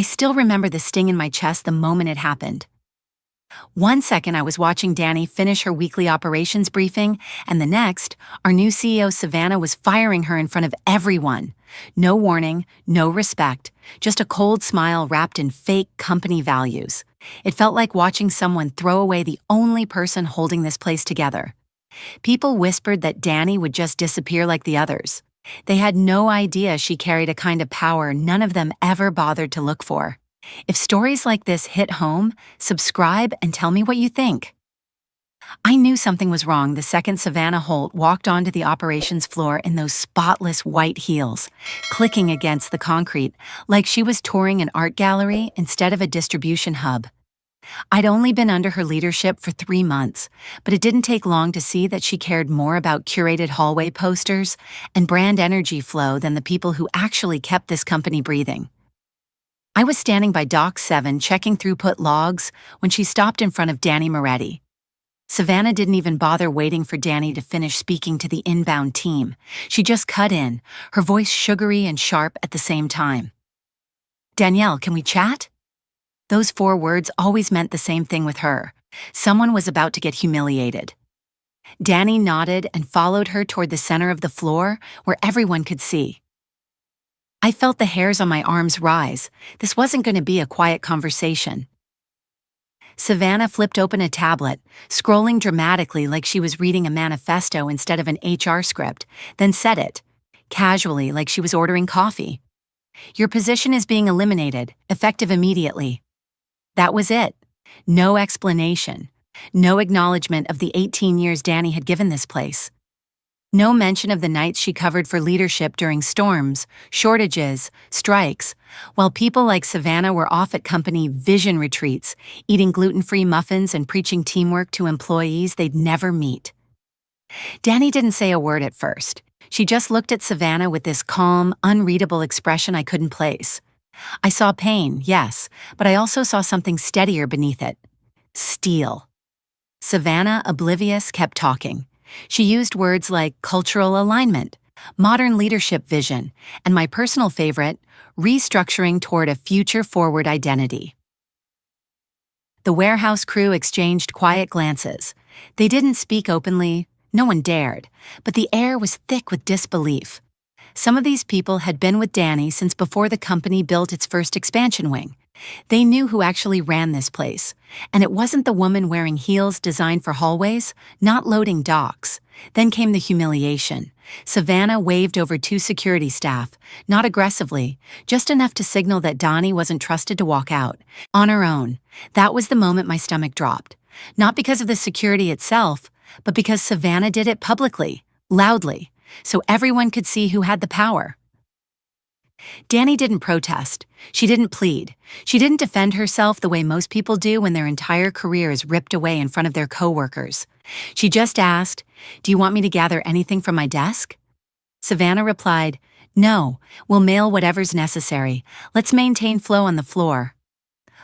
I still remember the sting in my chest the moment it happened. One second I was watching Dani finish her weekly operations briefing, and the next, our new CEO Savannah was firing her in front of everyone. No warning, no respect, just a cold smile wrapped in fake company values. It felt like watching someone throw away the only person holding this place together. People whispered that Dani would just disappear like the others. They had no idea she carried a kind of power none of them ever bothered to look for. If stories like this hit home, subscribe and tell me what you think. I knew something was wrong the second Savannah Holt walked onto the operations floor in those spotless white heels, clicking against the concrete like she was touring an art gallery instead of a distribution hub. I'd only been under her leadership for 3 months, but it didn't take long to see that she cared more about curated hallway posters and brand energy flow than the people who actually kept this company breathing. I was standing by Dock 7 checking throughput logs when she stopped in front of Dani Moretti. Savannah didn't even bother waiting for Dani to finish speaking to the inbound team. She just cut in, her voice sugary and sharp at the same time. "Danielle, can we chat?" Those 4 words always meant the same thing with her. Someone was about to get humiliated. Dani nodded and followed her toward the center of the floor where everyone could see. I felt the hairs on my arms rise. This wasn't going to be a quiet conversation. Savannah flipped open a tablet, scrolling dramatically like she was reading a manifesto instead of an HR script, then said it, casually like she was ordering coffee. "Your position is being eliminated, effective immediately." That was it. No explanation. No acknowledgement of the 18 years Dani had given this place. No mention of the nights she covered for leadership during storms, shortages, strikes, while people like Savannah were off at company vision retreats, eating gluten-free muffins and preaching teamwork to employees they'd never meet. Dani didn't say a word at first. She just looked at Savannah with this calm, unreadable expression I couldn't place. I saw pain, yes, but I also saw something steadier beneath it. Steel. Savannah, oblivious, kept talking. She used words like cultural alignment, modern leadership vision, and my personal favorite, restructuring toward a future-forward identity. The warehouse crew exchanged quiet glances. They didn't speak openly, no one dared, but the air was thick with disbelief. Some of these people had been with Dani since before the company built its first expansion wing. They knew who actually ran this place, and it wasn't the woman wearing heels designed for hallways, not loading docks. Then came the humiliation. Savannah waved over 2 security staff, not aggressively, just enough to signal that Dani wasn't trusted to walk out. On her own. That was the moment my stomach dropped. Not because of the security itself, but because Savannah did it publicly, loudly, so everyone could see who had the power. Dani didn't protest. She didn't plead. She didn't defend herself the way most people do when their entire career is ripped away in front of their coworkers. She just asked, "Do you want me to gather anything from my desk?" Savannah replied, "No, we'll mail whatever's necessary. Let's maintain flow on the floor."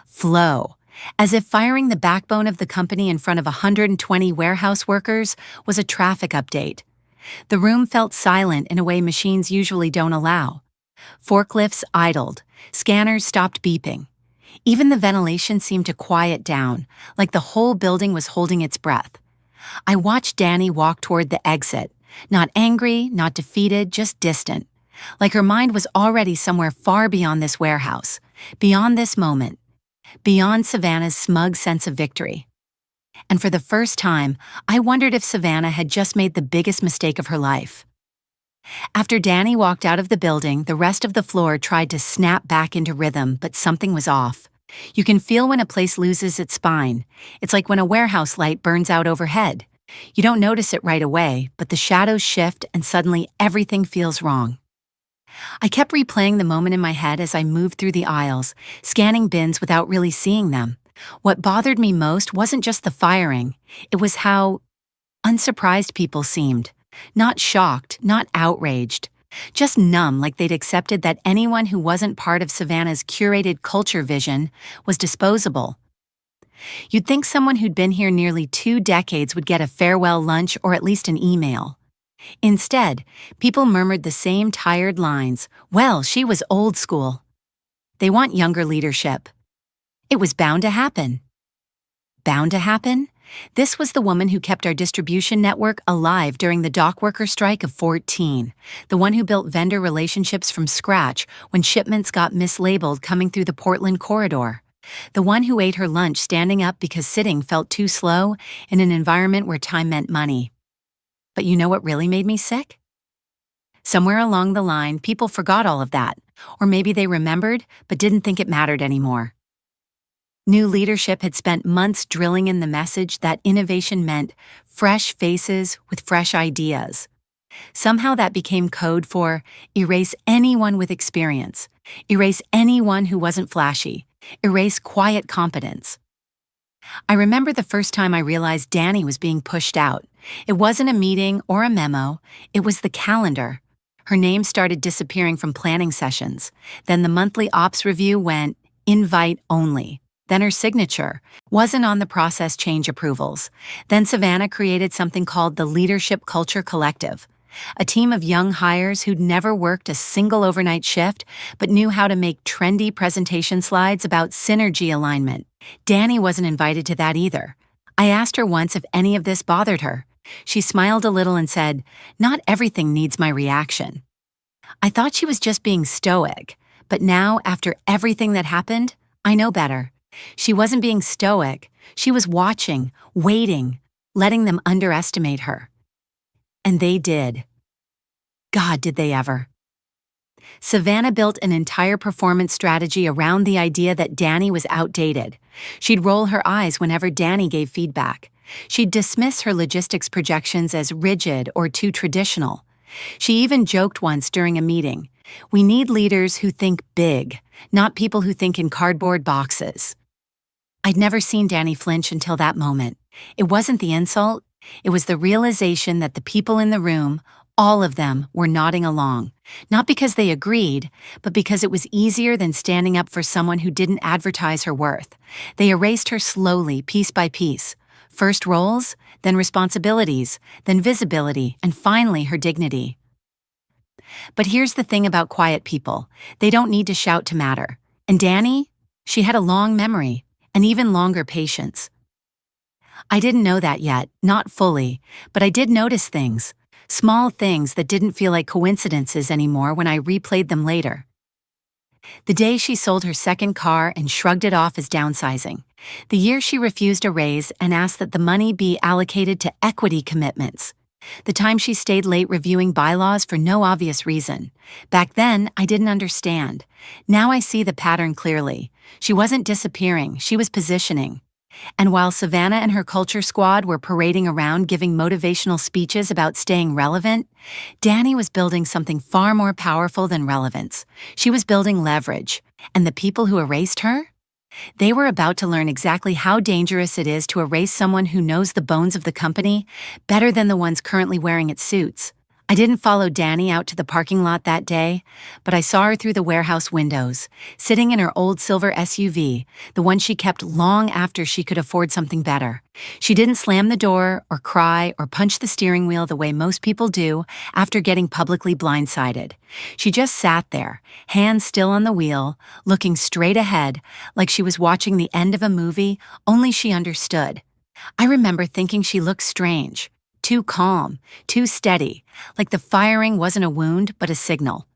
Flow. As if firing the backbone of the company in front of 120 warehouse workers was a traffic update. The room felt silent in a way machines usually don't allow. Forklifts idled, scanners stopped beeping. Even the ventilation seemed to quiet down, like the whole building was holding its breath. I watched Dani walk toward the exit, not angry, not defeated, just distant, like her mind was already somewhere far beyond this warehouse, beyond this moment, beyond Savannah's smug sense of victory. And for the first time, I wondered if Savannah had just made the biggest mistake of her life. After Dani walked out of the building, the rest of the floor tried to snap back into rhythm, but something was off. You can feel when a place loses its spine. It's like when a warehouse light burns out overhead. You don't notice it right away, but the shadows shift and suddenly everything feels wrong. I kept replaying the moment in my head as I moved through the aisles, scanning bins without really seeing them. What bothered me most wasn't just the firing, it was how unsurprised people seemed. Not shocked, not outraged, just numb, like they'd accepted that anyone who wasn't part of Savannah's curated culture vision was disposable. You'd think someone who'd been here nearly 2 decades would get a farewell lunch or at least an email. Instead, people murmured the same tired lines, "Well, she was old school." They want younger leadership. It was bound to happen. Bound to happen? This was the woman who kept our distribution network alive during the dock worker strike of 14, the one who built vendor relationships from scratch when shipments got mislabeled coming through the Portland corridor, the one who ate her lunch standing up because sitting felt too slow in an environment where time meant money. But you know what really made me sick? Somewhere along the line, people forgot all of that, or maybe they remembered but didn't think it mattered anymore. New leadership had spent months drilling in the message that innovation meant fresh faces with fresh ideas. Somehow that became code for erase anyone with experience, erase anyone who wasn't flashy, erase quiet competence. I remember the first time I realized Dani was being pushed out. It wasn't a meeting or a memo, it was the calendar. Her name started disappearing from planning sessions. Then the monthly ops review went invite only. Then her signature wasn't on the process change approvals. Then Savannah created something called the Leadership Culture Collective, a team of young hires who'd never worked a single overnight shift but knew how to make trendy presentation slides about synergy alignment. Dani wasn't invited to that either. I asked her once if any of this bothered her. She smiled a little and said, "Not everything needs my reaction." I thought she was just being stoic, but now, after everything that happened, I know better. She wasn't being stoic. She was watching, waiting, letting them underestimate her. And they did. God, did they ever. Savannah built an entire performance strategy around the idea that Dani was outdated. She'd roll her eyes whenever Dani gave feedback. She'd dismiss her logistics projections as rigid or too traditional. She even joked once during a meeting, "We need leaders who think big, not people who think in cardboard boxes." I'd never seen Dani flinch until that moment. It wasn't the insult, it was the realization that the people in the room, all of them, were nodding along. Not because they agreed, but because it was easier than standing up for someone who didn't advertise her worth. They erased her slowly, piece by piece. First roles, then responsibilities, then visibility, and finally her dignity. But here's the thing about quiet people. They don't need to shout to matter. And Dani? She had a long memory, and even longer patience. I didn't know that yet, not fully, but I did notice things. Small things that didn't feel like coincidences anymore when I replayed them later. The day she sold her second car and shrugged it off as downsizing. The year she refused a raise and asked that the money be allocated to equity commitments. The time she stayed late reviewing bylaws for no obvious reason. Back then, I didn't understand. Now I see the pattern clearly. She wasn't disappearing, she was positioning. And while Savannah and her culture squad were parading around giving motivational speeches about staying relevant, Dani was building something far more powerful than relevance. She was building leverage. And the people who erased her? They were about to learn exactly how dangerous it is to erase someone who knows the bones of the company better than the ones currently wearing its suits. I didn't follow Dani out to the parking lot that day, but I saw her through the warehouse windows, sitting in her old silver SUV, the one she kept long after she could afford something better. She didn't slam the door or cry or punch the steering wheel the way most people do after getting publicly blindsided. She just sat there, hands still on the wheel, looking straight ahead, like she was watching the end of a movie, only she understood. I remember thinking she looked strange. Too calm, too steady, like the firing wasn't a wound but a signal.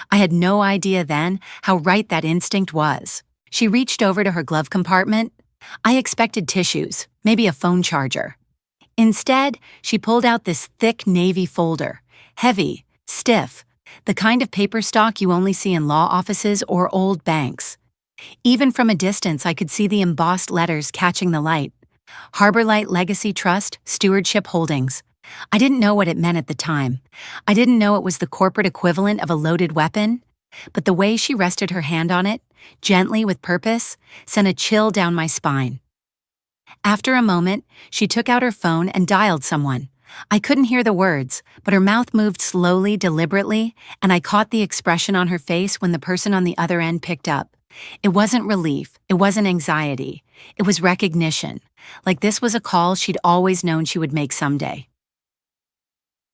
I had no idea then how right that instinct was. She reached over to her glove compartment. I expected tissues, maybe a phone charger. Instead, she pulled out this thick navy folder, heavy, stiff, the kind of paper stock you only see in law offices or old banks. Even from a distance, I could see the embossed letters catching the light. Harborlight Legacy Trust, Stewardship Holdings. I didn't know what it meant at the time. I didn't know it was the corporate equivalent of a loaded weapon. But the way she rested her hand on it, gently with purpose, sent a chill down my spine. After a moment, she took out her phone and dialed someone. I couldn't hear the words, but her mouth moved slowly, deliberately, and I caught the expression on her face when the person on the other end picked up. It wasn't relief, it wasn't anxiety, it was recognition, like this was a call she'd always known she would make someday.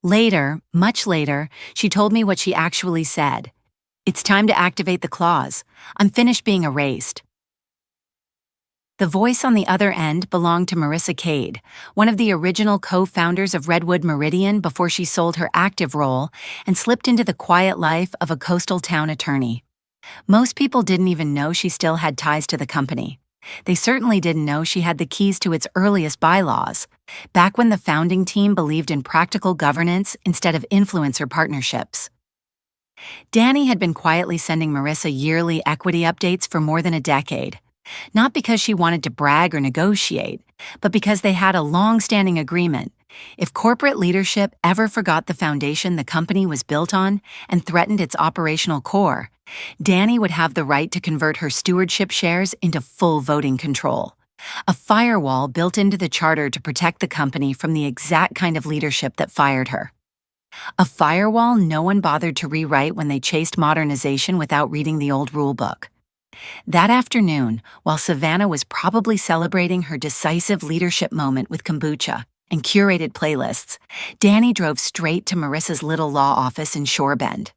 Later, much later, she told me what she actually said. It's time to activate the clause. I'm finished being erased. The voice on the other end belonged to Marissa Cade, one of the original co-founders of Redwood Meridian before she sold her active role and slipped into the quiet life of a coastal town attorney. Most people didn't even know she still had ties to the company. They certainly didn't know she had the keys to its earliest bylaws, back when the founding team believed in practical governance instead of influencer partnerships. Dani had been quietly sending Marissa yearly equity updates for more than a decade. Not because she wanted to brag or negotiate, but because they had a long-standing agreement. If corporate leadership ever forgot the foundation the company was built on and threatened its operational core, Dani would have the right to convert her stewardship shares into full voting control. A firewall built into the charter to protect the company from the exact kind of leadership that fired her. A firewall no one bothered to rewrite when they chased modernization without reading the old rulebook. That afternoon, while Savannah was probably celebrating her decisive leadership moment with kombucha and curated playlists, Dani drove straight to Marissa's little law office in Shore Bend.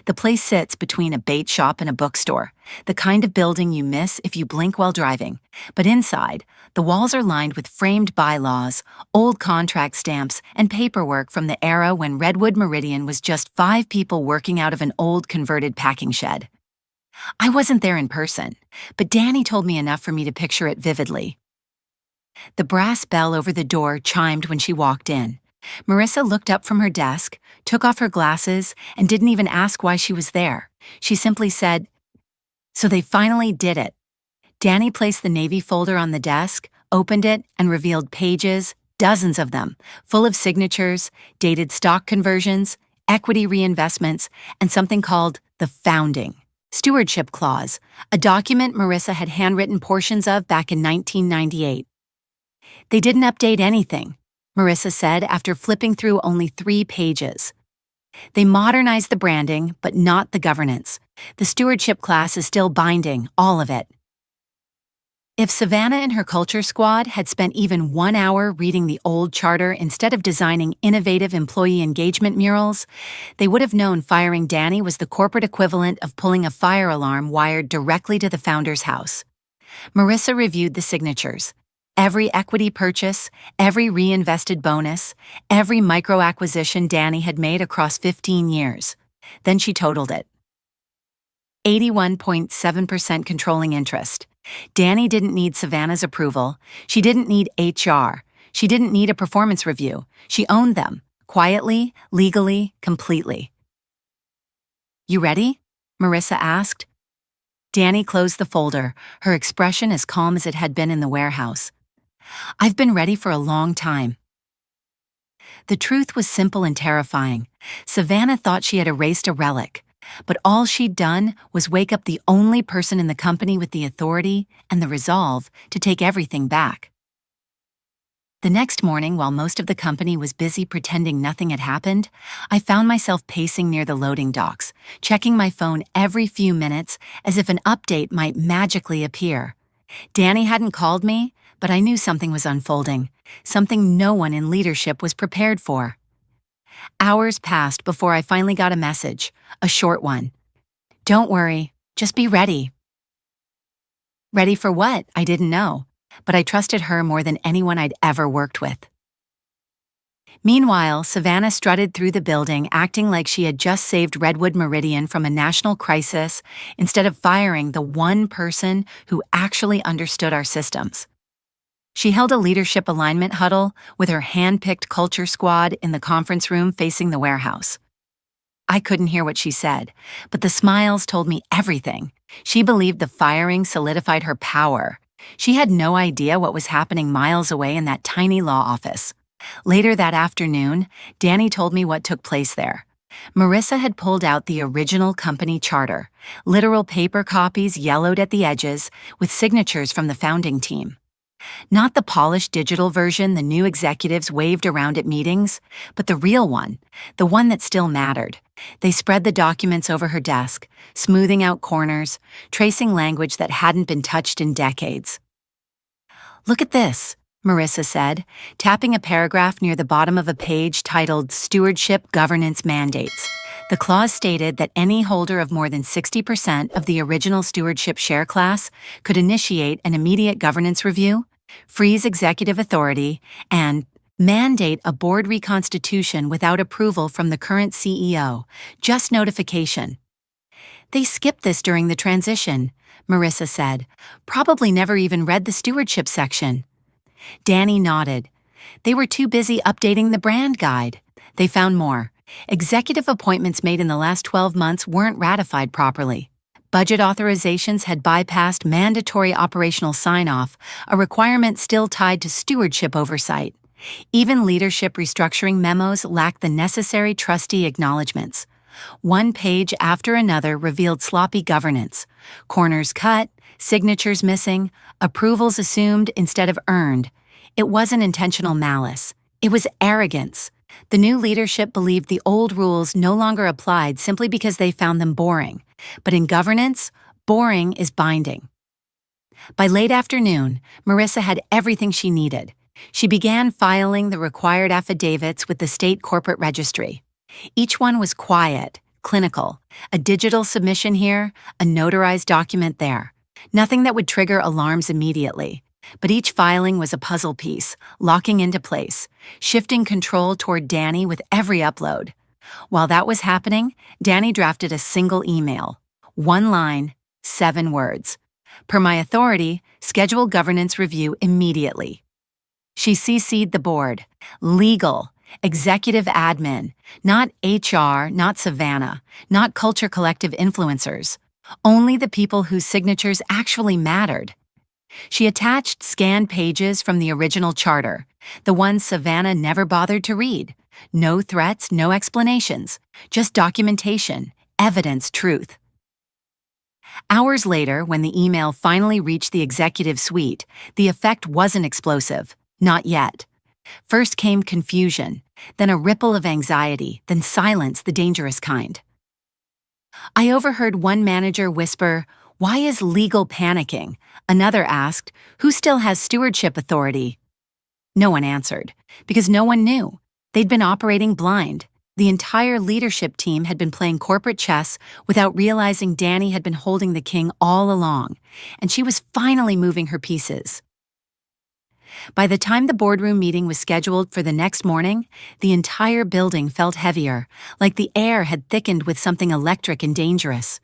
The place sits between a bait shop and a bookstore, the kind of building you miss if you blink while driving. But inside, the walls are lined with framed bylaws, old contract stamps, and paperwork from the era when Redwood Meridian was just 5 people working out of an old converted packing shed. I wasn't there in person, but Dani told me enough for me to picture it vividly. The brass bell over the door chimed when she walked in. Marissa looked up from her desk, took off her glasses, and didn't even ask why she was there. She simply said, "So they finally did it." Dani placed the Navy folder on the desk, opened it, and revealed pages, dozens of them, full of signatures, dated stock conversions, equity reinvestments, and something called the founding Stewardship Clause, a document Marissa had handwritten portions of back in 1998. They didn't update anything, Marissa said after flipping through only 3 pages. They modernized the branding, but not the governance. The stewardship class is still binding, all of it. If Savannah and her culture squad had spent even 1 hour reading the old charter instead of designing innovative employee engagement murals, they would have known firing Dani was the corporate equivalent of pulling a fire alarm wired directly to the founder's house. Marissa reviewed the signatures. Every equity purchase, every reinvested bonus, every micro-acquisition Dani had made across 15 years. Then she totaled it. 81.7% controlling interest. Dani didn't need Savannah's approval. She didn't need HR. She didn't need a performance review. She owned them, quietly, legally, completely. "You ready?" Marissa asked. Dani closed the folder, her expression as calm as it had been in the warehouse. "I've been ready for a long time." The truth was simple and terrifying. Savannah thought she had erased a relic, but all she'd done was wake up the only person in the company with the authority and the resolve to take everything back. The next morning, while most of the company was busy pretending nothing had happened, I found myself pacing near the loading docks, checking my phone every few minutes as if an update might magically appear. Dani hadn't called me, but I knew something was unfolding, something no one in leadership was prepared for. Hours passed before I finally got a message, a short one. "Don't worry, just be ready." Ready for what? I didn't know, but I trusted her more than anyone I'd ever worked with. Meanwhile, Savannah strutted through the building acting like she had just saved Redwood Meridian from a national crisis instead of firing the one person who actually understood our systems. She held a leadership alignment huddle with her hand-picked culture squad in the conference room facing the warehouse. I couldn't hear what she said, but the smiles told me everything. She believed the firing solidified her power. She had no idea what was happening miles away in that tiny law office. Later that afternoon, Dani told me what took place there. Marissa had pulled out the original company charter, literal paper copies yellowed at the edges with signatures from the founding team. Not the polished digital version the new executives waved around at meetings, but the real one, the one that still mattered. They spread the documents over her desk, smoothing out corners, tracing language that hadn't been touched in decades. "Look at this," Marissa said, tapping a paragraph near the bottom of a page titled Stewardship Governance Mandates. The clause stated that any holder of more than 60% of the original stewardship share class could initiate an immediate governance review, freeze executive authority, and mandate a board reconstitution without approval from the current CEO, just notification. They skipped this during the transition, Marissa said, probably never even read the stewardship section. Dani nodded. They were too busy updating the brand guide. They found more. Executive appointments made in the last 12 months weren't ratified properly. Budget authorizations had bypassed mandatory operational sign-off, a requirement still tied to stewardship oversight. Even leadership restructuring memos lacked the necessary trustee acknowledgments. One page after another revealed sloppy governance. Corners cut, signatures missing, approvals assumed instead of earned. It wasn't intentional malice. It was arrogance. The new leadership believed the old rules no longer applied simply because they found them boring. But in governance, boring is binding. By late afternoon, Marissa had everything she needed. She began filing the required affidavits with the state corporate registry. Each one was quiet, clinical, a digital submission here, a notarized document there. Nothing that would trigger alarms immediately. But each filing was a puzzle piece, locking into place, shifting control toward Dani with every upload. While that was happening, Dani drafted a single email. 1 line, 7 words. Per my authority, schedule governance review immediately. She CC'd the board. Legal, executive admin, not HR, not Savannah, not Culture Collective influencers. Only the people whose signatures actually mattered. She attached scanned pages from the original charter, the ones Savannah never bothered to read. No threats, no explanations, just documentation, evidence, truth. Hours later, when the email finally reached the executive suite, the effect wasn't explosive. Not yet. First came confusion, then a ripple of anxiety, then silence, the dangerous kind. I overheard one manager whisper, "Why is legal panicking?" Another asked, "Who still has stewardship authority?" No one answered, because no one knew. They'd been operating blind. The entire leadership team had been playing corporate chess without realizing Dani had been holding the king all along, and she was finally moving her pieces. By the time the boardroom meeting was scheduled for the next morning, the entire building felt heavier, like the air had thickened with something electric and dangerous.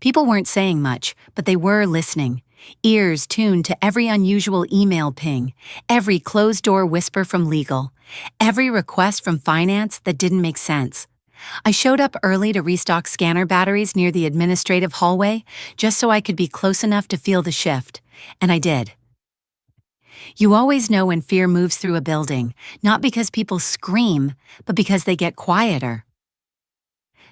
People weren't saying much, but they were listening, ears tuned to every unusual email ping, every closed-door whisper from legal, every request from finance that didn't make sense. I showed up early to restock scanner batteries near the administrative hallway just so I could be close enough to feel the shift, and I did. You always know when fear moves through a building, not because people scream, but because they get quieter.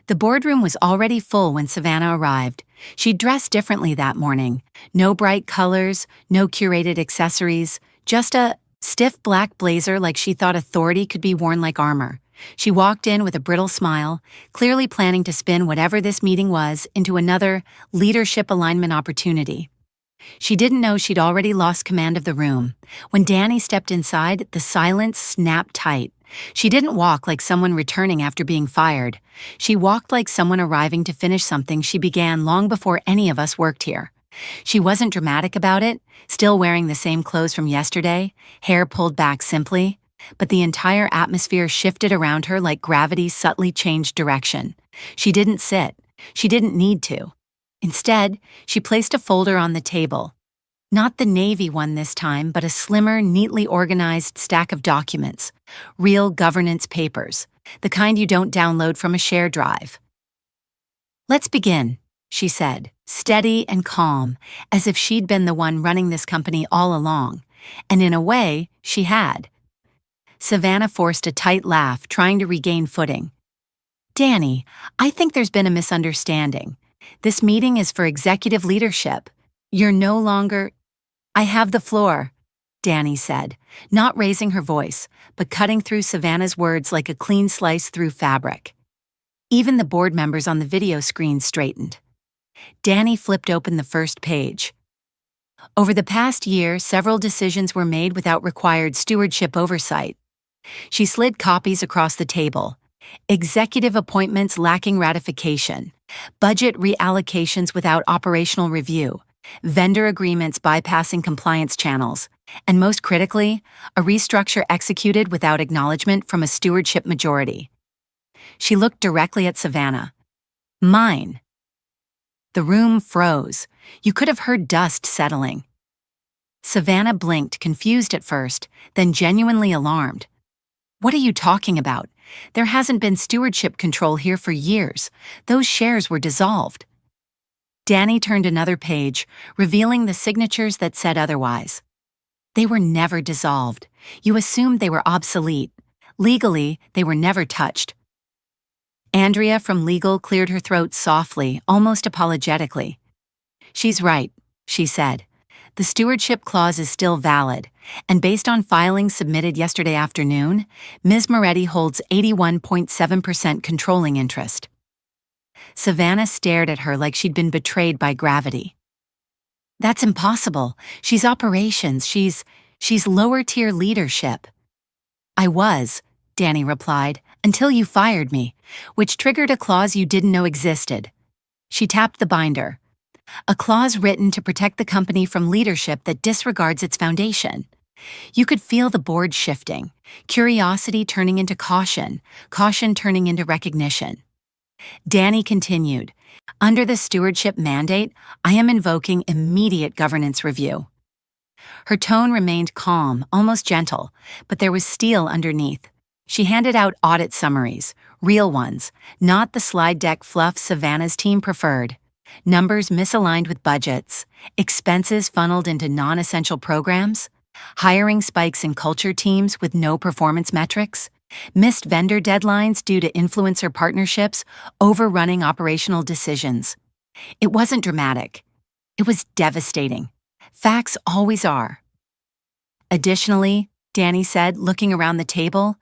The boardroom was already full when Savannah arrived. She dressed differently that morning. No bright colors, no curated accessories, just a stiff black blazer like she thought authority could be worn like armor. She walked in with a brittle smile, clearly planning to spin whatever this meeting was into another leadership alignment opportunity. She didn't know she'd already lost command of the room. When Dani stepped inside, the silence snapped tight. She didn't walk like someone returning after being fired. She walked like someone arriving to finish something she began long before any of us worked here. She wasn't dramatic about it, still wearing the same clothes from yesterday, hair pulled back simply, but the entire atmosphere shifted around her like gravity subtly changed direction. She didn't sit. She didn't need to. Instead, she placed a folder on the table. Not the navy one this time, but a slimmer, neatly organized stack of documents. Real governance papers, the kind you don't download from a share drive. "Let's begin," she said, steady and calm, as if she'd been the one running this company all along. And in a way, she had. Savannah forced a tight laugh, trying to regain footing. "Dani, I think there's been a misunderstanding. This meeting is for executive leadership. You're no longer—" "I have the floor," Dani said, not raising her voice, but cutting through Savannah's words like a clean slice through fabric. Even the board members on the video screen straightened. Dani flipped open the first page. Over the past year, several decisions were made without required stewardship oversight. She slid copies across the table. Executive appointments lacking ratification, budget reallocations without operational review, vendor agreements bypassing compliance channels, and most critically, a restructure executed without acknowledgement from a stewardship majority. She looked directly at Savannah. Mine. The room froze. You could have heard dust settling. Savannah blinked, confused at first, then genuinely alarmed. What are you talking about? There hasn't been stewardship control here for years. Those shares were dissolved. Dani turned another page, revealing the signatures that said otherwise. They were never dissolved. You assumed they were obsolete. Legally, they were never touched. Andrea from legal cleared her throat softly, almost apologetically. She's right, she said. The stewardship clause is still valid, and based on filings submitted yesterday afternoon, Ms. Moretti holds 81.7% controlling interest. Savannah stared at her like she'd been betrayed by gravity. That's impossible. She's operations. She's lower-tier leadership. I was, Dani replied, until you fired me, which triggered a clause you didn't know existed. She tapped the binder. A clause written to protect the company from leadership that disregards its foundation. You could feel the board shifting, curiosity turning into caution, caution turning into recognition. Dani continued, under the stewardship mandate, I am invoking immediate governance review. Her tone remained calm, almost gentle, but there was steel underneath. She handed out audit summaries, real ones, not the slide deck fluff Savannah's team preferred. Numbers misaligned with budgets, expenses funneled into non-essential programs, hiring spikes in culture teams with no performance metrics, missed vendor deadlines due to influencer partnerships, overrunning operational decisions. It wasn't dramatic. It was devastating. Facts always are. Additionally, Dani said, looking around the table,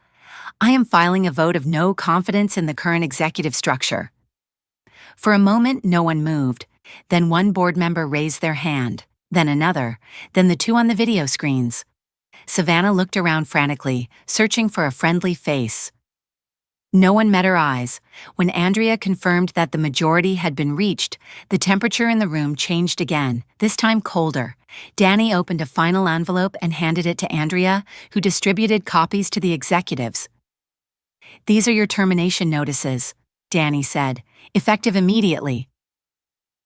I am filing a vote of no confidence in the current executive structure. For a moment, no one moved. Then one board member raised their hand, then another, then the two on the video screens. Savannah looked around frantically, searching for a friendly face. No one met her eyes. When Andrea confirmed that the majority had been reached, the temperature in the room changed again, this time colder. Dani opened a final envelope and handed it to Andrea, who distributed copies to the executives. These are your termination notices, Dani said, effective immediately.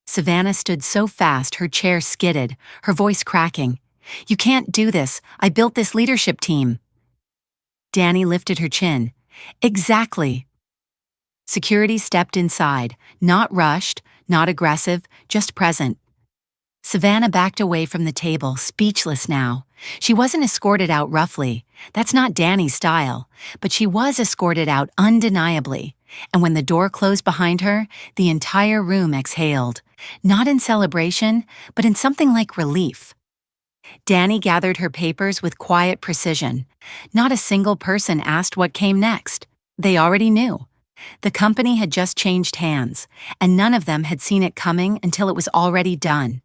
Savannah stood so fast her chair skidded, her voice cracking. You can't do this. I built this leadership team. Dani lifted her chin. Exactly. Security stepped inside, not rushed, not aggressive, just present. Savannah backed away from the table, speechless now. She wasn't escorted out roughly. That's not Dani's style. But she was escorted out undeniably. And when the door closed behind her, the entire room exhaled. Not in celebration, but in something like relief. Dani gathered her papers with quiet precision. Not a single person asked what came next. They already knew. The company had just changed hands, and none of them had seen it coming until it was already done.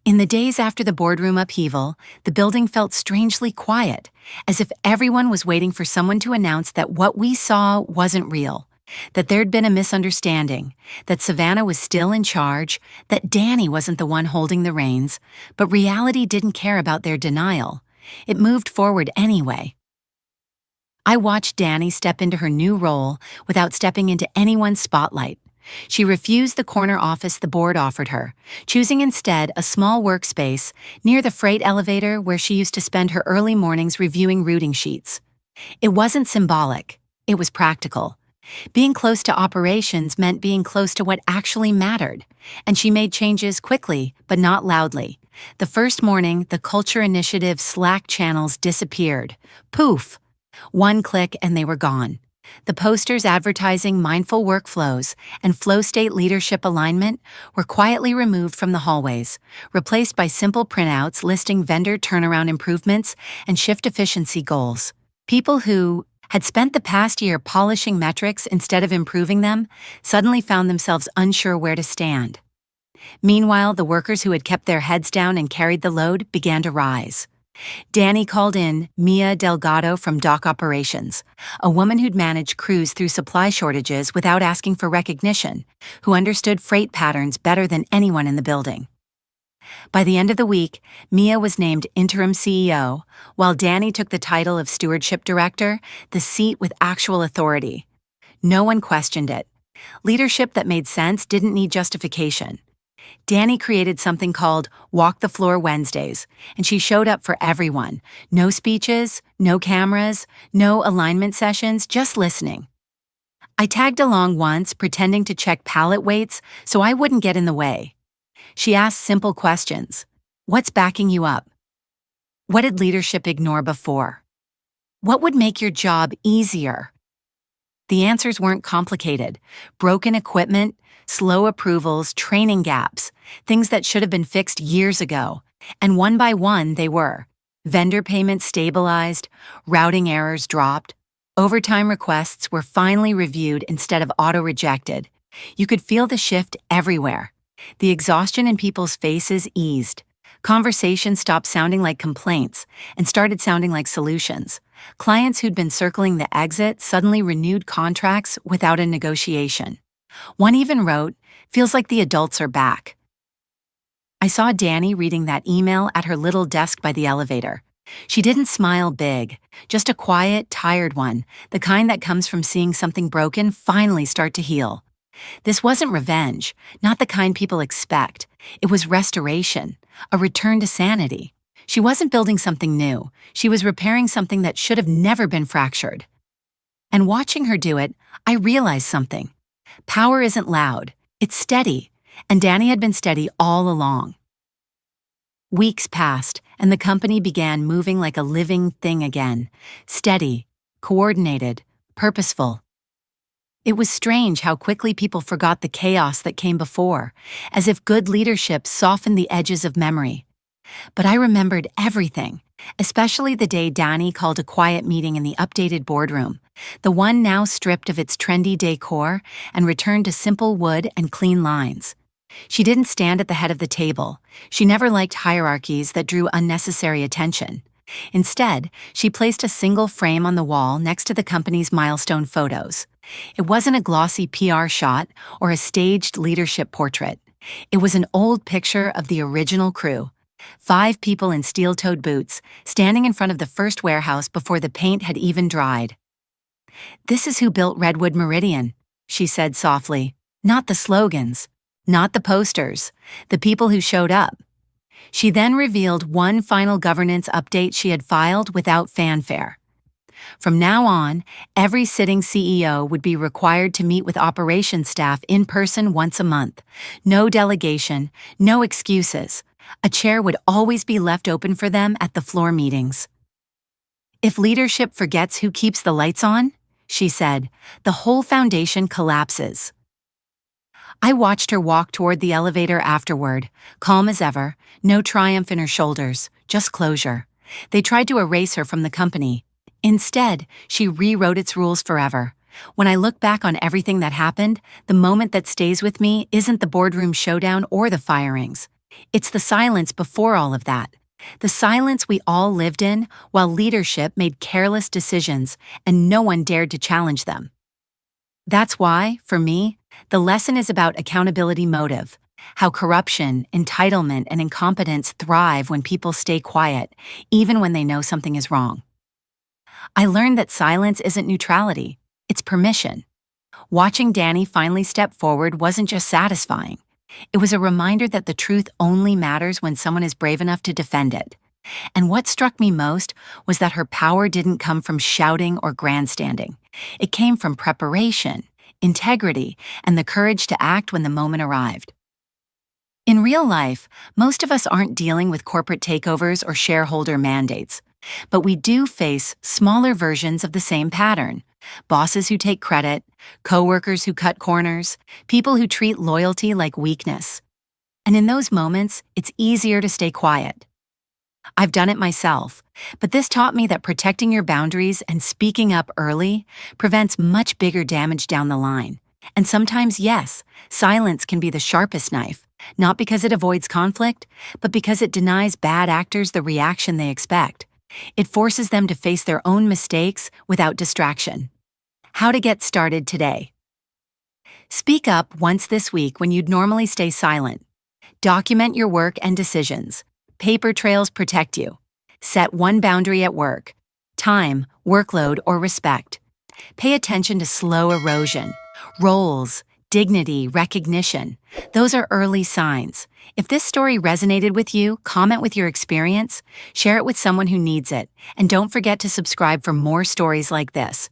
In the days after the boardroom upheaval, the building felt strangely quiet, as if everyone was waiting for someone to announce that what we saw wasn't real, that there'd been a misunderstanding, that Savannah was still in charge, that Dani wasn't the one holding the reins, but reality didn't care about their denial. It moved forward anyway. I watched Dani step into her new role without stepping into anyone's spotlight. She refused the corner office the board offered her, choosing instead a small workspace near the freight elevator where she used to spend her early mornings reviewing routing sheets. It wasn't symbolic, it was practical. Being close to operations meant being close to what actually mattered, and she made changes quickly, but not loudly. The first morning, the Culture Initiative Slack channels disappeared. Poof! One click and they were gone. The posters advertising mindful workflows and flow state leadership alignment were quietly removed from the hallways, replaced by simple printouts listing vendor turnaround improvements and shift efficiency goals. People who had spent the past year polishing metrics instead of improving them suddenly found themselves unsure where to stand. Meanwhile, the workers who had kept their heads down and carried the load began to rise. Dani called in Mia Delgado from dock operations, a woman who'd managed crews through supply shortages without asking for recognition, who understood freight patterns better than anyone in the building. By the end of the week, Mia was named interim CEO, while Dani took the title of stewardship director, the seat with actual authority. No one questioned it. Leadership that made sense didn't need justification. Dani created something called Walk the Floor Wednesdays, and she showed up for everyone. No speeches, no cameras, no alignment sessions, just listening. I tagged along once, pretending to check pallet weights so I wouldn't get in the way. She asked simple questions. What's backing you up? What did leadership ignore before? What would make your job easier? The answers weren't complicated. Broken equipment, slow approvals, training gaps, things that should have been fixed years ago. And one by one, they were. Vendor payments stabilized, routing errors dropped, overtime requests were finally reviewed instead of auto-rejected. You could feel the shift everywhere. The exhaustion in people's faces eased. Conversations stopped sounding like complaints and started sounding like solutions. Clients who'd been circling the exit suddenly renewed contracts without a negotiation. One even wrote, "Feels like the adults are back." I saw Dani reading that email at her little desk by the elevator. She didn't smile big, just a quiet, tired one, the kind that comes from seeing something broken finally start to heal. This wasn't revenge, not the kind people expect. It was restoration, a return to sanity. She wasn't building something new. She was repairing something that should have never been fractured. And watching her do it, I realized something. Power isn't loud, it's steady, and Dani had been steady all along. Weeks passed, and the company began moving like a living thing again, steady, coordinated, purposeful. It was strange how quickly people forgot the chaos that came before, as if good leadership softened the edges of memory. But I remembered everything, especially the day Dani called a quiet meeting in the updated boardroom, the one now stripped of its trendy decor and returned to simple wood and clean lines. She didn't stand at the head of the table. She never liked hierarchies that drew unnecessary attention. Instead, she placed a single frame on the wall next to the company's milestone photos. It wasn't a glossy PR shot or a staged leadership portrait. It was an old picture of the original crew. 5 people in steel-toed boots, standing in front of the first warehouse before the paint had even dried. "This is who built Redwood Meridian," she said softly. "Not the slogans, not the posters, the people who showed up." She then revealed one final governance update she had filed without fanfare. From now on, every sitting CEO would be required to meet with operations staff in person once a month. No delegation, no excuses. A chair would always be left open for them at the floor meetings. "If leadership forgets who keeps the lights on," she said, "the whole foundation collapses." I watched her walk toward the elevator afterward, calm as ever, no triumph in her shoulders, just closure. They tried to erase her from the company. Instead, she rewrote its rules forever. When I look back on everything that happened, the moment that stays with me isn't the boardroom showdown or the firings. It's the silence before all of that. The silence we all lived in while leadership made careless decisions and no one dared to challenge them. That's why, for me, the lesson is about accountability motive, how corruption, entitlement, and incompetence thrive when people stay quiet, even when they know something is wrong. I learned that silence isn't neutrality, it's permission. Watching Dani finally step forward wasn't just satisfying. It was a reminder that the truth only matters when someone is brave enough to defend it. And what struck me most was that her power didn't come from shouting or grandstanding. It came from preparation, integrity, and the courage to act when the moment arrived. In real life, most of us aren't dealing with corporate takeovers or shareholder mandates, but we do face smaller versions of the same pattern. Bosses who take credit, coworkers who cut corners, people who treat loyalty like weakness. And in those moments, it's easier to stay quiet. I've done it myself, but this taught me that protecting your boundaries and speaking up early prevents much bigger damage down the line. And sometimes, yes, silence can be the sharpest knife, not because it avoids conflict, but because it denies bad actors the reaction they expect. It forces them to face their own mistakes without distraction. How to get started today. Speak up once this week when you'd normally stay silent. Document your work and decisions. Paper trails protect you. Set one boundary at work: time, workload, or respect. Pay attention to slow erosion, roles, dignity, recognition. Those are early signs. If this story resonated with you, comment with your experience, share it with someone who needs it, and don't forget to subscribe for more stories like this.